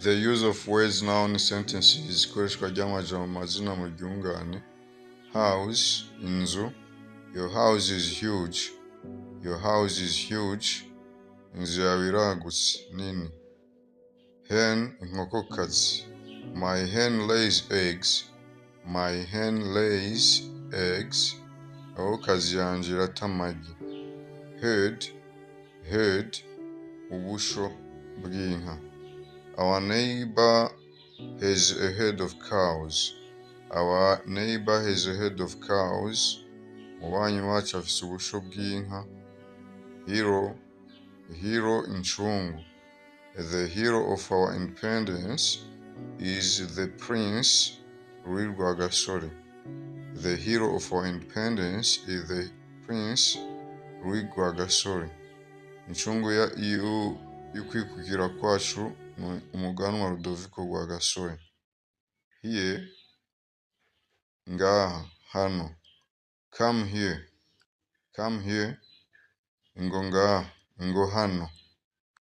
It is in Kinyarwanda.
The use of words noun sentences ikoreshwa ry'amajambo mazina mu ryungane. House, inzu. Your house is huge. Your house is huge. Inzu yawe iragutse, nini. Hen, inkokokazi. My hen lays eggs. My hen lays eggs. Inkokokazi yanjye irata amagi. Herd, herd, ubusho bw'inka. Our neighbor has a herd of cows. Our neighbor has a herd of cows. Umubanyi wacu afise ubusho bw'inka. Hero, hero, incungu. The hero of our independence is the Prince Louis Rwagasore. The hero of our independence is the Prince Louis Rwagasore. Incungu y'ukwikukira kwacu ni umuganwa Rudoviko Rwagasore. Here, ngaha, hano. Come here. Come here. Ingo ngaha, ingo hano.